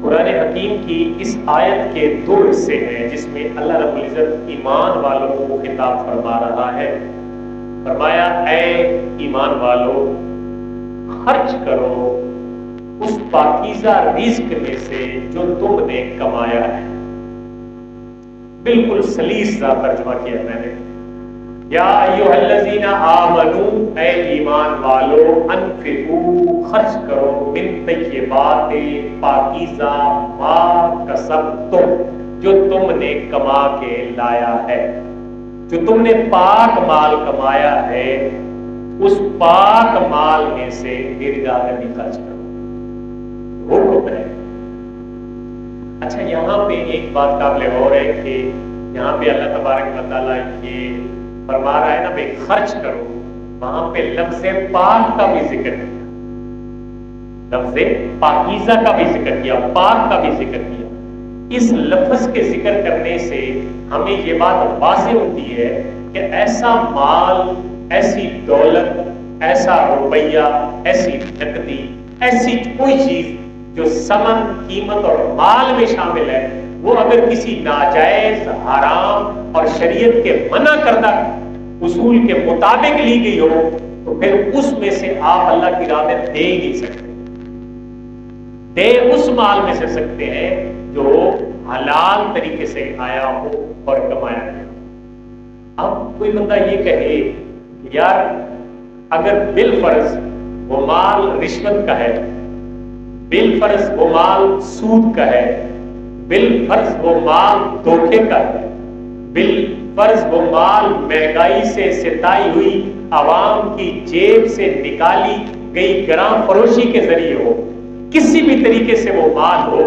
قرآن حکیم کی اس آیت کے دو حصے ہیں جس میں اللہ رب العزت ایمان والوں کو خطاب فرما رہا ہے. فرمایا اے ایمان والو خرچ کرو اس پاکیزہ رزق میں سے جو تم نے کمایا ہے. بالکل سلیس سا ترجمہ کیا میں نے. یا ایھا الذین آمنوا اے ایمان والو انفقوا خرچ کرو من طیبات پاکیزہ ما کسبتم جو تم نے کما کے لایا ہے. جو تم نے پاک مال کمایا ہے اس پاک مال میں سے میری راہ میں خرچ کرو. حکم ہے. اچھا یہاں پہ ایک بات قابل غور ہے کہ یہاں پہ اللہ تبارک و تعالیٰ یہ فرما رہا ہے نا بھائی خرچ کرو, وہاں پہ لفظ پاک کا بھی ذکر کیا, لفظ پاکیزہ کا بھی ذکر کیا, پاک کا بھی ذکر کیا. اس لفظ کے ذکر کرنے سے ہمیں یہ بات واضح ہوتی ہے کہ ایسا مال, ایسی دولت, ایسا روپیہ, ایسی نقدی, ایسی کوئی چیز جو ثمن, قیمت اور مال میں شامل ہے وہ اگر کسی ناجائز, حرام اور شریعت کے منع کردہ اصول کے مطابق لی گئی ہو تو پھر اس میں سے آپ اللہ کی راہ میں دے ہی نہیں سکتے. دے اس مال میں سے سکتے ہیں جو حلال طریقے سے آیا ہو اور کمایا گیا. اب کوئی بندہ یہ کہے کہ یار اگر بالفرض وہ مال رشوت کا ہے, بالفرض وہ مال سود کا ہے, بالفرض وہ مال دھوکے کا ہے, بالفرض وہ مال مہنگائی سے ستائی ہوئی عوام کی جیب سے نکالی گئی گراں فروشی کے ذریعے ہو, کسی بھی طریقے سے وہ مال ہو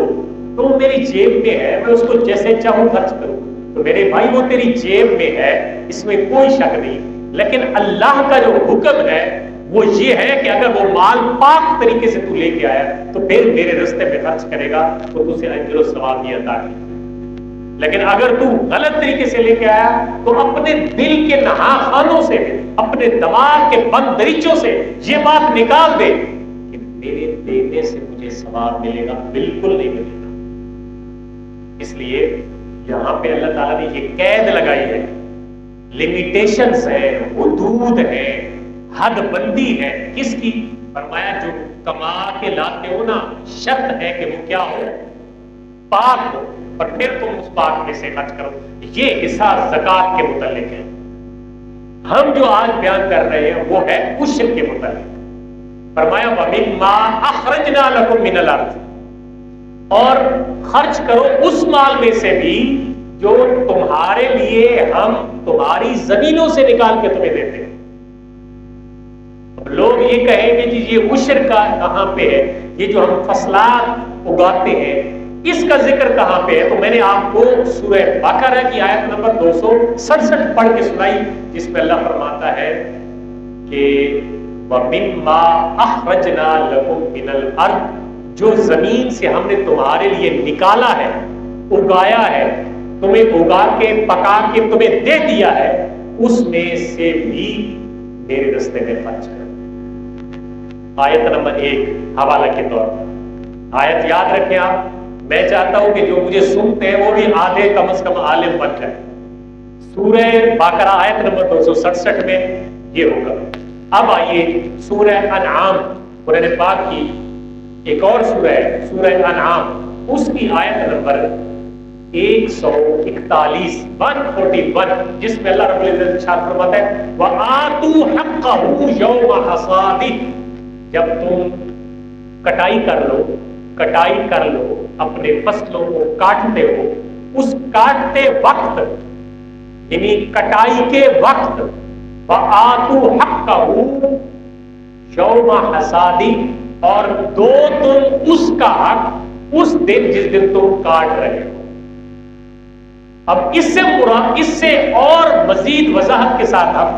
تو وہ میری جیب میں ہے, میں اس کو جیسے چاہوں خرچ کروں. تو میرے بھائی وہ تیری جیب میں ہے, اس میں کوئی شک نہیں. لیکن اللہ کا جو حکم ہے وہ یہ ہے کہ اگر وہ مال پاک طریقے سے تو لے کے آیا تو پھر میرے رستے میں خرچ کرے گا تو تجھے اجر و ثواب بھی عطا کرے. لیکن اگر تو غلط طریقے سے لے کے آیا تو اپنے دل کے نہا خانوں سے, اپنے دماغ کے بند دریچوں سے یہ بات نکال دے کہ میرے دینے سے مجھے ثواب ملے گا. بالکل نہیں ملے گا. اس لیے یہاں پہ اللہ تعالیٰ نے یہ قید لگائی ہے, لمیٹیشنز ہیں, حدود ہیں, حد بندی ہے. کس کی؟ فرمایا جو کما کے لاتے ہو نا شرط ہے کہ وہ کیا ہو, پاک ہو, اور پھر تم اس پاک میں سے خرچ کرو. یہ حصہ زکوٰۃ کے متعلق ہے. ہم جو آج بیان کر رہے ہیں وہ ہے عشر کے متعلق. فرمایا وَمِمَّا أَخْرَجْنَا لَكُم مِّنَ الْأَرْضِ, اور خرچ کرو اس مال میں سے بھی جو تمہارے لیے ہم تمہاری زمینوں سے نکال کے تمہیں دیتے ہیں. لوگ یہ کہیں گے جی یہ عشر کا کہاں پہ ہے, یہ جو ہم فصلات اگاتے ہیں اس کا ذکر کہاں پہ ہے؟ تو میں نے آپ کو سورہ بقرہ کی آیت نمبر 267 پڑھ کے سنائی جس میں اللہ فرماتا ہے کہ وَمِمَّا أَخْرَجْنَا لَكُم مِّنَ الْأَرْضِ, جو زمین سے ہم نے تمہارے لیے نکالا ہے, اگایا ہے, تمہیں اگا کے پکا کے تمہیں دے دیا ہے, اس میں سے بھی میرے رستے میں خرچ کرو. آیت نمبر 1 حوالہ کے طور پر. آیت یاد رکھیں آپ. میں چاہتا ہوں کہ جو مجھے سنتے ہیں وہ بھی آدھے کم از کم عالم بن جائے. سورہ بقرہ آیت نمبر 267 میں یہ ہوگا. اب آئیے سورہ انعام, قرآن پاک کی ایک اور سورہ ہے سورہ انعام, اس کی آیت نمبر 141 جس میں اللہ رب العزت ارشاد فرماتا ہے وَآتُوا حَقَّهُ يَوْمَ حَصَادِهِ, جب تم کٹائی کر لو اپنے فصلوں کو کاٹتے ہو, اس کاٹتے وقت یعنی کٹائی کے وقت وَآتُوا حَقَّهُ يَوْمَ حَصَادِهِ, اور دو تم اس کا حق اس دن جس دن تم کاٹ رہے ہو. اب اس سے اور مزید وضاحت کے ساتھ ہم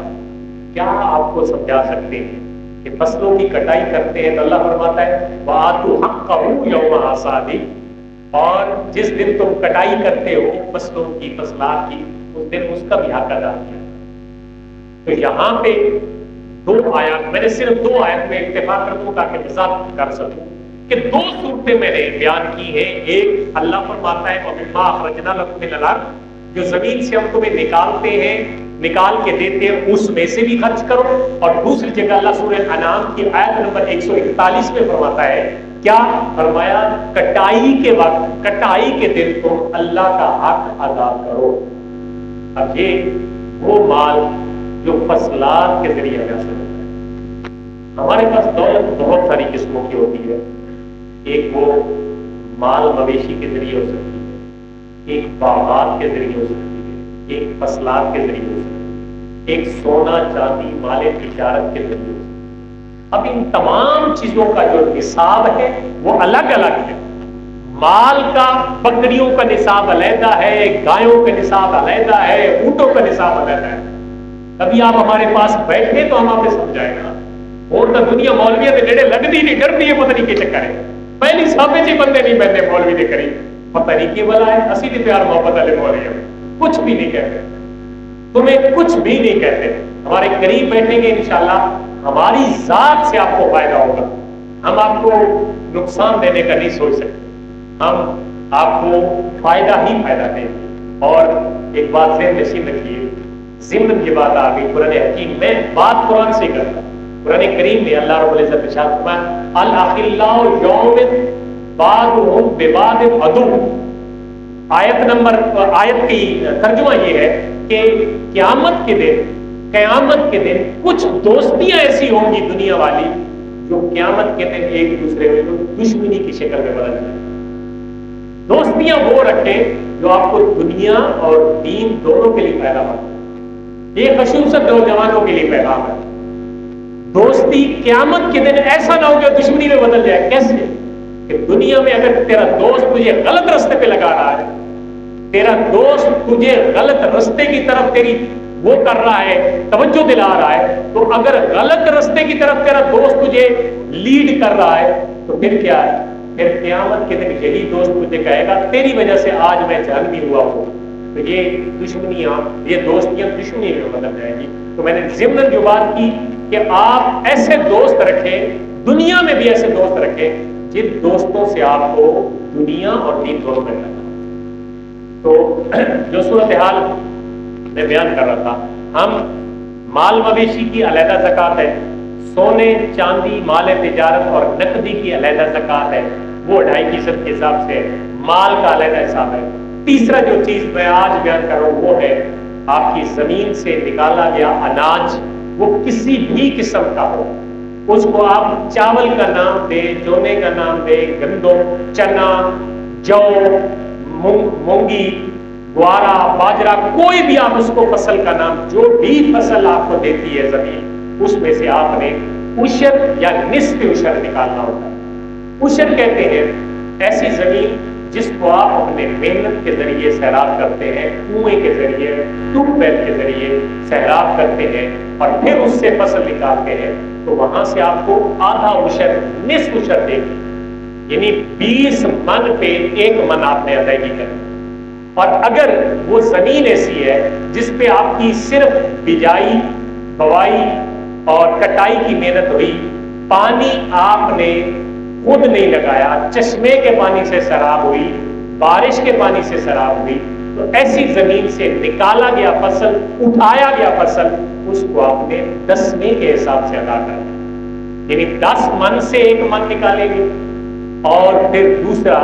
کیا آپ کو سمجھا سکتے ہیں کہ فصلوں کی کٹائی کرتے ہیں تو اللہ فرماتا ہے وَآتُوا حَقَّهُ يَوْمَ حَصَادِهِ, اور جس دن تم کٹائی کرتے ہو فصلوں کی, فصلات کی, اس دن اس کا بھی حق ادا کیا. تو یہاں پہ دو آیات, میں نے صرف دو آیت میں اکتفا کر دوں تاکہ وضاحت کر سکوں. کہ دو صورتیں میں نے بیان کی ہیں. ایک اللہ فرماتا ہے وَمِمَّا أَخْرَجْنَا لَكُم مِّنَ الْأَرْضِ, جو زمین سے ہم تمہیں نکالتے ہیں, نکال کے دیتے ہیں, اس میں سے بھی خرچ کرو. اور دوسری جگہ اللہ سورہ انعام کی آیت نمبر 141 میں فرماتا ہے, کیا فرمایا, کٹائی کے وقت, کٹائی کے دن تم اللہ کا حق ادا کرو. اب یہ وہ مال جو فصلات کے ذریعے حاصل ہوتا ہے. ہمارے پاس دولت بہت ساری قسموں کی ہوتی ہے. ایک وہ مال مویشی کے ذریعے ہو سکتی ہے, ایک باغات کے ذریعے ہو سکتی ہے, ایک فصلات کے ذریعے ہو سکتی ہے, ایک سونا چاندی مال تجارت کے ذریعے ہو سکتی ہے. اب ان تمام چیزوں کا جو نصاب ہے وہ الگ الگ ہے. مال کا بکریوں کا نصاب علیحدہ ہے, گایوں کا نصاب علیحدہ ہے, اونٹوں کا نصاب علیحدہ ہے. کبھی آپ ہمارے پاس بیٹھے تو ہم آپ سے سمجھائیں گا. اور تو دنیا مولویہ کے نیڑے لگتی نہیں, ڈرتی ہے, پتہ نہیں کیا چکر ہے. پہلی سامنے جی بندے نہیں بنتے مولوی دے کری, پتہ نہیں کی بلا ہے. اسی تے پیار محبت والے مولوی کچھ بھی نہیں کہتے, تمہیں کچھ بھی نہیں کہتے. ہمارے قریب بیٹھیں گے انشاءاللہ, ہماری ذات سے آپ کو فائدہ ہوگا. ہم آپ کو نقصان دینے کا نہیں سوچ سکتے, ہم آپ کو فائدہ ہی فائدہ دیں گے. اور ایک بات ذہن نشین رکھیے, ضمن کی بات آ گئی قرآن حکیم میں, بات قرآن سے کرتا. قرآن کریم میں اللہ رب العزت ارشاد فرمایا الاخلاء یوم بعضهم ببعض عدو. آیت کی ترجمہ یہ ہے کہ قیامت کے دن کچھ دوستیاں ایسی ہوں گی دنیا والی جو قیامت کے دن ایک دوسرے میں دشمنی کی شکل میں بدل جائے. دوستیاں وہ رکھیں جو آپ کو دنیا اور دین دونوں کے لیے پیدا ہو. یہ خصوصاً نوجوانوں کے لیے پیغام ہے. دوستی قیامت کے دن ایسا نہ ہو کہ دشمنی میں بدل جائے. کیسے کہ دنیا میں اگر تیرا دوست تجھے غلط راستے پہ لگا رہا ہے, تیرا دوست تجھے غلط راستے کی طرف تیری وہ کر رہا ہے, توجہ دلا رہا ہے, تو اگر غلط راستے کی طرف تیرا دوست تجھے لیڈ کر رہا ہے تو پھر کیا ہے, پھر قیامت کے دن یہی دوست تجھے کہے گا تیری وجہ سے آج میں جہنمی ہوا ہوں. تو یہ دشمنیاں, یہ دوستیاں دشمنی میں بدل جائیں گی. تو میں نے ضمن جو بات کی کہ آپ ایسے دوست رکھیں, دنیا میں بھی ایسے دوست رکھیں جن دوستوں سے آپ کو دنیا اور دین دونوں میں رہنا. تو جو صورتحال میں بیان کر رہا تھا, ہم مال مویشی کی علیحدہ زکوٰۃ ہے, سونے چاندی مال تجارت اور نقدی کی علیحدہ زکوٰۃ ہے, وہ 2.5% کے حساب سے مال کا علیحدہ حساب ہے. تیسرا جو چیز میں آج بیان کر رہا ہوں وہ ہے آپ کی زمین سے نکالا گیا اناج, وہ کسی بھی قسم کا ہو, اس کو آپ چاول کا نام دے, جونے کا نام دے, گندم, چنا, جو, مونگی, گوارا, باجرا, کوئی بھی آپ اس کو فصل کا نام, جو بھی فصل آپ کو دیتی ہے زمین, اس میں سے آپ نے عشر یا نصف عشر نکالنا ہوتا ہے. عشر کہتے ہیں ایسی زمین جس کو آپ اپنے محنت کے ذریعے سیراب کرتے ہیں, کنویں کے ذریعے, ٹیوب ویل کے ذریعے سیراب کرتے ہیں اور پھر اس سے فصل نکالتے ہیں, تو وہاں سے آپ کو آدھا عشر, نصف عشر دے گی, یعنی 20 من پہ 1 من آپ نے ادائیگی کرنی. اور اگر وہ زمین ایسی ہے جس پہ آپ کی صرف بجائی, بوائی اور کٹائی کی محنت ہوئی, پانی آپ نے خود نہیں لگایا, چشمے کے پانی سے سیراب ہوئی, بارش کے پانی سے سیراب ہوئی, تو ایسی زمین سے نکالا گیا فصل, اٹھایا گیا فصل, اس کو آپ نے 10ویں کے حساب سے ادا کرنا, یعنی 10 من سے 1 من نکالیں گے. اور پھر دوسرا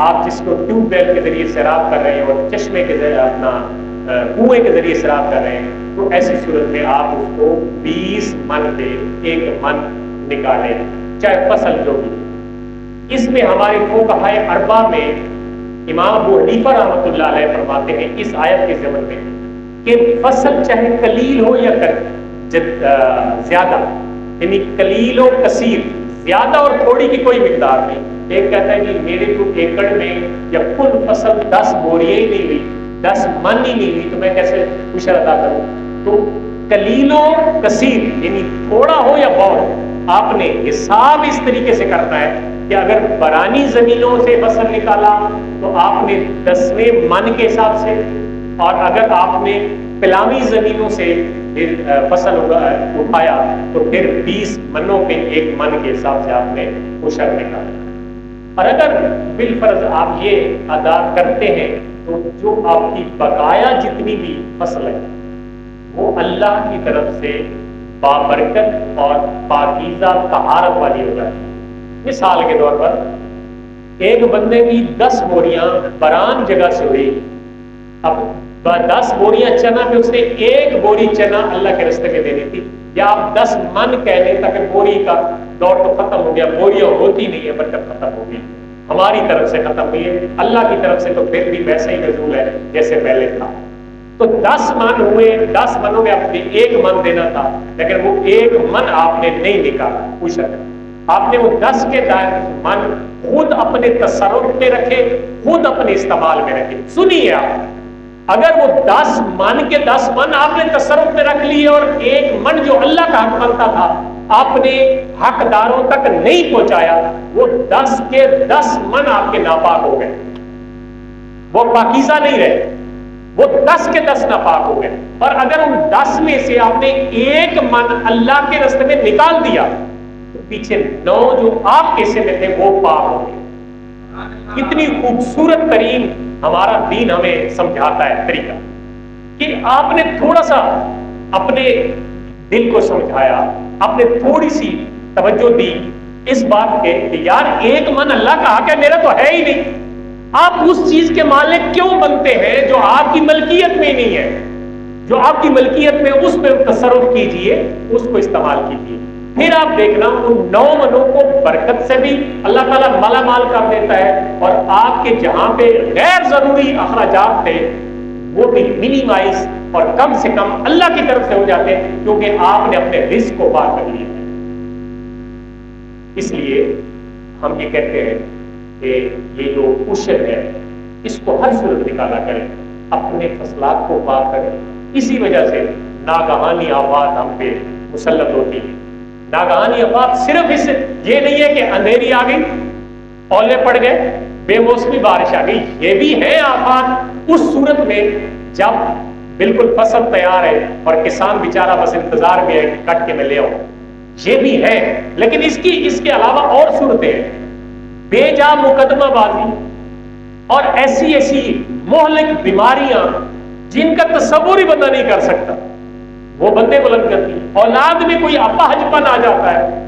آپ جس کو ٹیوب ویل کے ذریعے سیراب کر رہے ہیں اور چشمے کے ذریعے اپنا کنویں کے ذریعے سیراب کر رہے ہیں, تو ایسی صورت میں آپ اس کو 20 من پہ 1 من نکالیں, چاہے فصل جو بھی. اس میں ہمارے فقہائے اربع میں امام ابو حنیفہ رحمۃ اللہ علیہ فرماتے ہیں اس آیت کے ضمن میں کہ فصل چاہے قلیل ہو یا زیادہ, یعنی قلیل و کثیر, زیادہ اور تھوڑی کی کوئی مقدار نہیں. ایک کہتا ہے کہ میرے تو ایکڑ میں یا کل فصل 10 بوریاں ہی نہیں ہوئی, 10 من ہی نہیں ہوئی, تو میں کیسے عشر ادا کروں. تو قلیل و کثیر یعنی تھوڑا ہو یا بہت, آپ نے حساب اس طریقے سے کرنا ہے کہ اگر برانی زمینوں سے فصل نکالا تو آپ نے 10ویں من کے حساب سے, اور اگر آپ نے پلاوی زمینوں سے فصل اٹھایا تو پھر 20 منوں پہ 1 من کے حساب سے آپ نے عشر نکالا. اور اگر بالفرض آپ یہ ادا کرتے ہیں تو جو آپ کی بقایا جتنی بھی فصل ہے وہ اللہ کی طرف سے بابرکت اور پاکیزہ طہارت والی ہو جاتی ہے۔ مثال کے طور پر ایک بندے کی 10 بوریاں بران جگہ سے ہوئی، اب 10 بوریاں چنا میں اس نے 1 بوری چنا اللہ کے راستے میں دینی تھی، یا آپ 10 من کہہ لیں تاکہ بوری کا دور تو ختم ہو گیا، بوریاں ہوتی نہیں ہے، برکت ختم ہو گئی، ہماری طرف سے ختم ہوئی ہے، اللہ کی طرف سے تو پھر بھی ویسا ہی نزول ہے جیسے پہلے تھا۔ تو 10 من ہوئے، 10 منوں میں آپ نے 1 من دینا تھا، لیکن وہ 1 من آپ نے نہیں نکالا، کوئی شک نہیں، آپ نے وہ 10 کے من خود اپنے تصرف میں رکھے، خود اپنے استعمال میں رکھے۔ سنیے آپ، اگر وہ 10 من کے 10 من آپ نے تصرف میں رکھ لیے اور 1 من جو اللہ کا حق بنتا تھا آپ نے حقداروں تک نہیں پہنچایا، وہ 10 کے 10 من آپ کے ناپاک ہو گئے، وہ پاکیزہ نہیں رہے، وہ 10 کے 10 ناپاک ہو گئے۔ اور اگر ان 10 میں سے آپ نے 1 من اللہ کے راستے میں نکال دیا تو پیچھے 9 جو آپ کے حصے میں تھے وہ پاک ہو گئے۔ کتنی خوبصورت ترین ہمارا دین ہمیں سمجھاتا ہے طریقہ کہ آپ نے تھوڑا سا اپنے دل کو سمجھایا، آپ نے تھوڑی سی توجہ دی اس بات کے کہ یار 1 من اللہ کا حق ہے، میرا تو ہے ہی نہیں، آپ اس چیز کے مالک کیوں بنتے ہیں جو آپ کی ملکیت میں نہیں ہے؟ جو آپ کی ملکیت میں اس پہ تصرف کیجئے، اس کو استعمال کیجئے، پھر آپ دیکھنا ان 9 منوں کو برکت سے بھی اللہ تعالیٰ مالا مال کر دیتا ہے، اور آپ کے جہاں پہ غیر ضروری اخراجات تھے وہ بھی منیمائز اور کم سے کم اللہ کی طرف سے ہو جاتے ہیں، کیونکہ آپ نے اپنے رزق کو پار کر لیا ہے۔ اس لیے ہم یہ کہتے ہیں کہ یہ جو عشر ہے اس کو ہر صورت نکالا کریں، اپنے فصلات کو پار کریں۔ اسی وجہ سے ناگہانی آفات ہم پہ مسلط ہوتی ہے۔ ناگہانی آفات صرف اس یہ نہیں ہے کہ اندھیری آ گئی، اولے پڑ گئے، بے موسمی بارش آ گئی، یہ بھی ہے آفات اس صورت میں جب بالکل فصل تیار ہے اور کسان بیچارہ بس انتظار میں ہے کہ کٹ کے میں لے آؤں، یہ بھی ہے۔ لیکن اس کے علاوہ اور صورتیں ہیں، بے جا مقدمہ بازی اور ایسی مہلک بیماریاں جن کا تصور ہی بندہ نہیں کر سکتا، وہ بندے بلند کرتی ہیں۔ اولاد میں کوئی اپاہجپن آ جاتا ہے،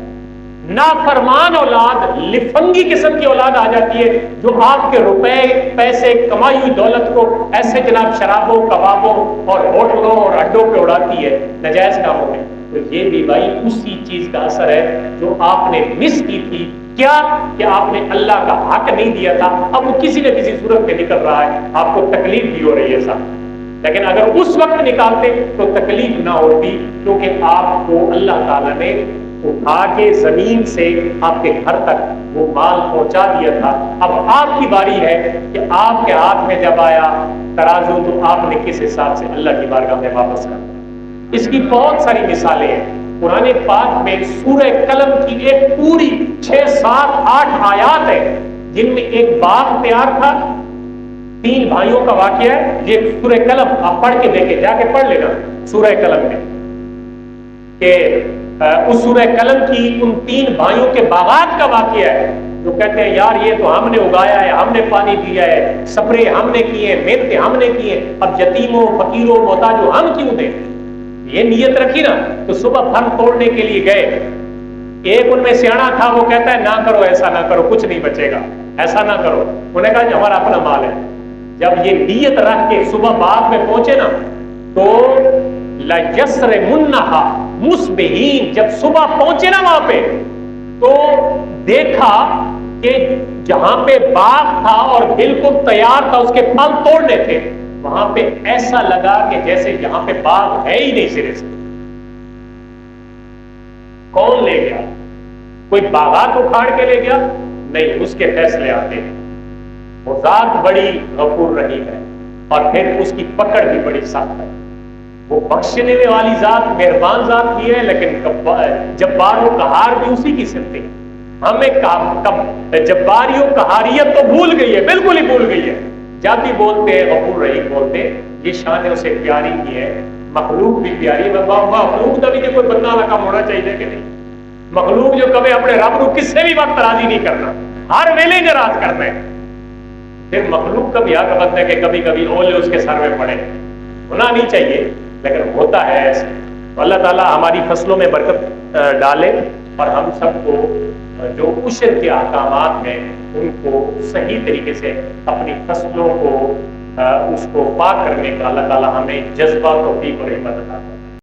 نافرمان اولاد، لفنگی قسم کی اولاد آ جاتی ہے جو آپ کے روپے پیسے کمائی ہوئی دولت کو ایسے جناب شرابوں کبابوں اور ہوٹلوں اور اڈوں پہ اڑاتی ہے ناجائز کاموں میں۔ تو یہ بھی بھائی اسی چیز کا اثر ہے جو آپ نے مس کی تھی، کیا کہ آپ نے اللہ کا حق نہیں دیا تھا، اب وہ کسی نہ کسی صورت میں نکل رہا ہے، آپ کو تکلیف بھی ہو رہی ہے صاحب، لیکن اگر اس وقت نکالتے تو تکلیف نہ ہوتی، کیونکہ آپ کو اللہ تعالیٰ نے اٹھا کے زمین سے آپ کے گھر تک وہ مال پہنچا دیا تھا۔ اب آپ کی باری ہے کہ آپ کے ہاتھ میں جب آیا ترازو تو آپ نے کس حساب سے اللہ کی بارگاہ میں واپس کر دیا۔ اس کی بہت ساری مثالیں ہیں قرآن پاک میں۔ سورہ قلم کی ایک پوری 6 7 8 آیات ہے جن میں ایک باغ تیار تھا، 3 بھائیوں کا واقعہ ہے، یہ سورہ قلم آپ پڑھ کے دیکھیں، جا کے پڑھ لینا سورہ قلم میں، کہ اس سورہ قلم کی ان 3 بھائیوں کے باغات کا واقعہ ہے جو کہتے ہیں یار یہ تو ہم نے اگایا ہے، ہم نے پانی دیا ہے، سپرے ہم نے کیے، محنتیں ہم نے کی ہیں، اب یتیموں فقیروں محتاجوں ہم کیوں دیں؟ یہ نیت رکھی نا تو صبح پھل توڑنے کے لیے گئے، ایک ان میں سیاڑا تھا، وہ کہتا ہے نہ کرو، ایسا نہ کرو، کچھ نہیں بچے گا، ایسا نہ کرو۔ انہوں نے کہا کہ ہمارا اپنا مال ہے۔ جب یہ نیت رکھ کے صبح باغ میں پہنچے نا تو لَيَسْرِمُنَّهَا مُصْبِحِينَ، جب صبح پہنچے نا وہاں پہ تو دیکھا کہ جہاں پہ باغ تھا اور بالکل تیار تھا، اس کے پھل توڑنے تھے، وہاں پہ ایسا لگا کہ جیسے یہاں پہ باغ ہے ہی نہیں سرے سے۔ کون لے گیا؟ کوئی باغات اکھاڑ کے لے گیا؟ نہیں، اس کے فیصلے آتے ہیں۔ وہ ذات بڑی غفور رحیم ہے اور پھر اس کی پکڑ بھی بڑی سخت ہے۔ وہ بخشنے والی ذات، مہربان ذات بھی ہے، لیکن جبار و قہار بھی اسی کی صفت ہے۔ ہمیں جباری و قہاریت تو بھول گئی ہے، بالکل ہی بھول گئی ہے۔ جب بھی بولتے ہیں غفور رحیم بولتے ہیں، یہ شان اسے پیاری کی ہے، مخلوق بھی پیاری ہے۔ مخلوق کا بھی جو کوئی بندہ رقم ہونا چاہیے کہ نہیں، مخلوق جو کبھی اپنے رب کو کس سے بھی وقت راضی نہیں کرنا، ہر ویلے ناراض کرنا ہے. پھر مخلوق کا بھی حق بنتا ہے کہ کبھی کبھی اولے اس کے سر میں پڑے. ہونا نہیں چاہیے لیکن ہوتا ہے ایسے. اللہ تعالیٰ ہماری فصلوں میں برکت ڈالے اور ہم سب کو جو عشر کے احکامات ہیں ان کو صحیح طریقے سے اپنی فصلوں کو اس کو پاک کرنے کا اللہ تعالیٰ ہمیں جذبہ توفیق اور ہمت عطا فرمائے.